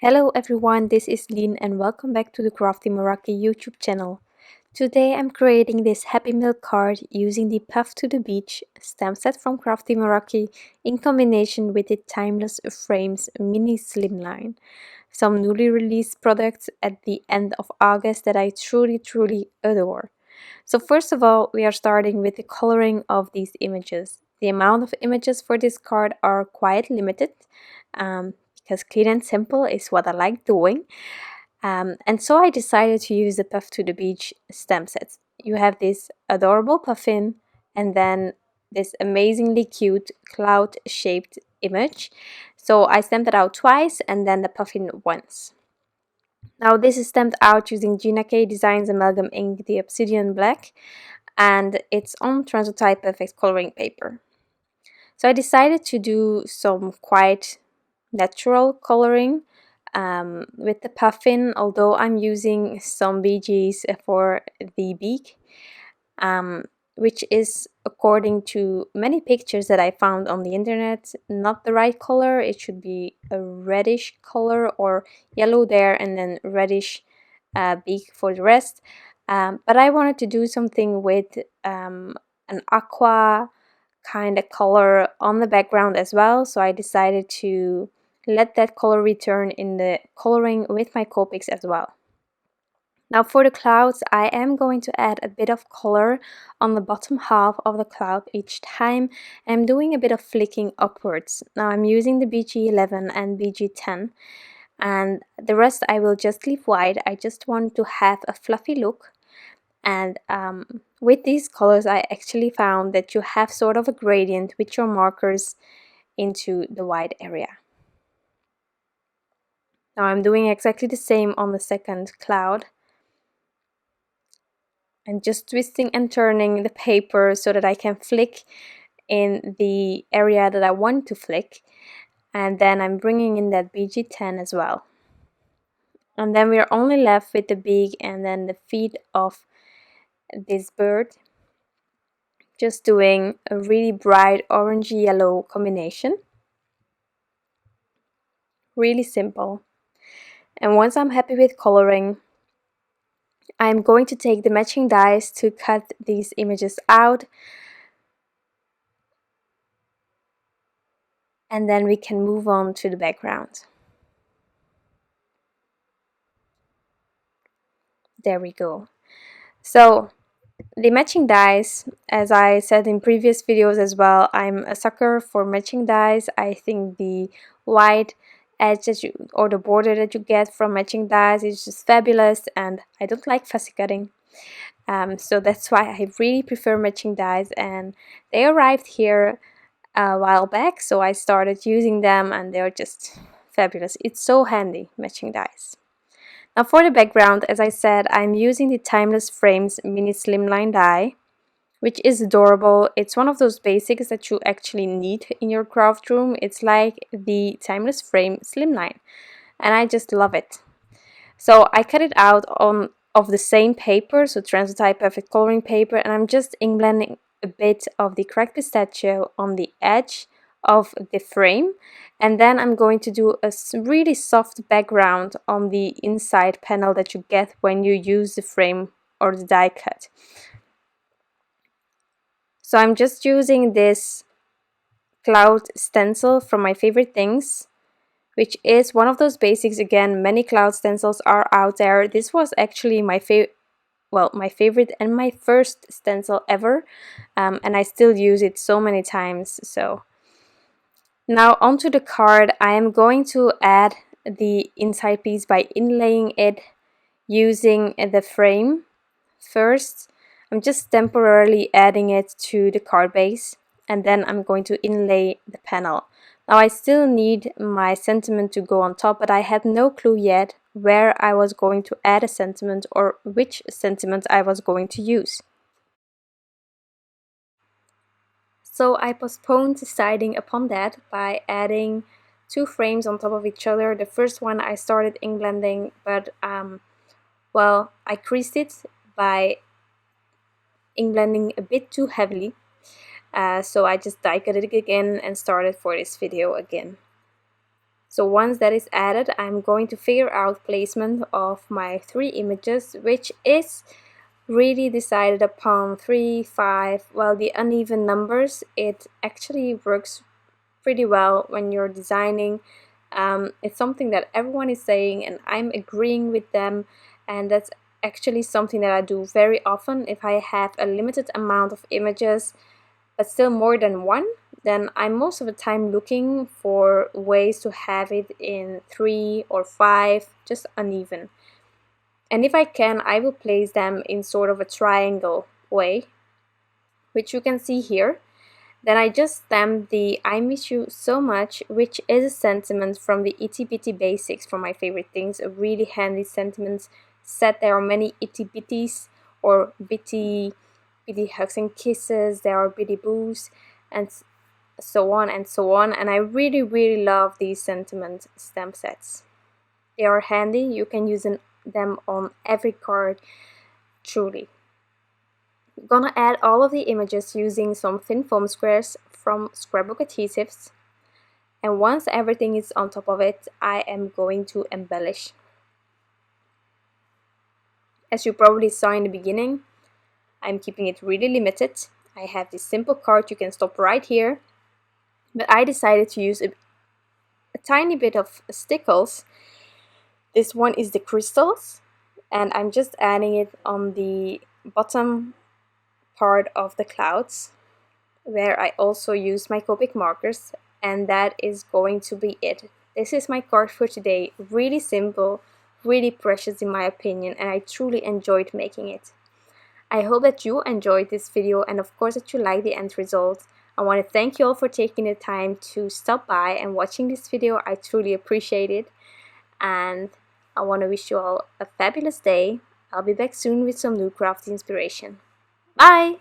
Hello everyone, this is Lien and welcome back to the Crafty Meraki YouTube channel. Today I'm creating this Happy Meal card using the Puff to the Beach stamp set from Crafty Meraki in combination with the Timeless Frames mini Slimline. Some newly released products at the end of August that I truly adore. So first of all, we are starting with the coloring of these images. The amount of images for this card are quite limited because clean and simple is what I like doing. And so I decided to use the Puff to the Beach stamp sets. You have this adorable puffin and then this amazingly cute cloud-shaped image. So I stamped it out twice and then the puffin once. Now this is stamped out using Gina Designs Amalgam ink, the Obsidian black, and it's on Transotype Perfect coloring paper. So I decided to do some quite natural coloring with the puffin, although I'm using some BGs for the beak, which is, according to many pictures that I found on the internet, not the right color. It should be a reddish color or yellow there and then reddish beak for the rest. But I wanted to do something with an aqua kind of color on the background as well, so I decided to let that color return in the coloring with my Copics as well. Now for the clouds, I am going to add a bit of color on the bottom half of the cloud each time. I'm doing a bit of flicking upwards. Now I'm using the BG11 and BG10, and the rest I will just leave white. I just want to have a fluffy look. And with these colors, I actually found that you have sort of a gradient with your markers into the white area. Now I'm doing exactly the same on the second cloud. And just twisting and turning the paper so that I can flick in the area that I want to flick. And then I'm bringing in that BG10 as well. And then we're only left with the beak and then the feet of this bird. Just doing a really bright orangey yellow combination. Really simple. And once I'm happy with coloring, I'm going to take the matching dies to cut these images out. And then we can move on to the background. There we go. So the matching dies, as I said in previous videos as well, I'm a sucker for matching dies. I think the white edge that or the border that you get from matching dies is just fabulous, and I don't like fussy cutting. So that's why I really prefer matching dies, and they arrived here a while back, so I started using them and they're just fabulous. It's so handy, matching dies. Now for the background, as I said, I'm using the Timeless Frames mini Slimline die, which is adorable. It's one of those basics that you actually need in your craft room. It's like the Timeless Frame Slimline, and I just love it. So I cut it out of the same paper, so Transotype Perfect coloring paper, and I'm just ink blending a bit of the cracked pistachio on the edge of the frame, and then I'm going to do a really soft background on the inside panel that you get when you use the frame or the die cut. So I'm just using this cloud stencil from My Favorite Things, which is one of those basics. Again, many cloud stencils are out there. This was actually my favorite and my first stencil ever, and I still use it so many times. So now onto the card, I am going to add the inside piece by inlaying it using the frame. First, I'm just temporarily adding it to the card base, and then I'm going to inlay the panel. Now I still need my sentiment to go on top, but I had no clue yet where I was going to add a sentiment or which sentiment I was going to use. So I postponed deciding upon that by adding two frames on top of each other. The first one I started ink blending, but well, I creased it by ink blending a bit too heavily. So I just die cut it again and started for this video again. So once that is added, I'm going to figure out placement of my 3 images, which is really decided upon 3, 5. Well, the uneven numbers, it actually works pretty well when you're designing. It's something that everyone is saying and I'm agreeing with them, and that's actually something that I do very often. If I have a limited amount of images but still more than one, then I'm most of the time looking for ways to have it in 3 or 5, just uneven. And if I can, I will place them in sort of a triangle way, which you can see here. Then I just stamped the "I miss you so much," which is a sentiment from the Itty Bitty Basics, from my favorite things, a really handy sentiment set. There are many itty bitties or bitty hugs and kisses, there are bitty boos, and so on and so on. And I really love these sentiment stamp sets. They are handy, you can use them on every card, truly. I'm gonna add all of the images using some thin foam squares from Scrapbook Adhesives. And once everything is on top of it, I am going to embellish. As you probably saw in the beginning, I'm keeping it really limited. I have this simple card, you can stop right here. But I decided to use a tiny bit of Stickles. This one is the crystals, and I'm just adding it on the bottom part of the clouds, where I also use my Copic markers, and that is going to be it. This is my card for today. Really simple, really precious in my opinion, and I truly enjoyed making it. I hope that you enjoyed this video and of course that you like the end result. I want to thank you all for taking the time to stop by and watching this video. I truly appreciate it, and I want to wish you all a fabulous day. I'll be back soon with some new crafty inspiration. Bye!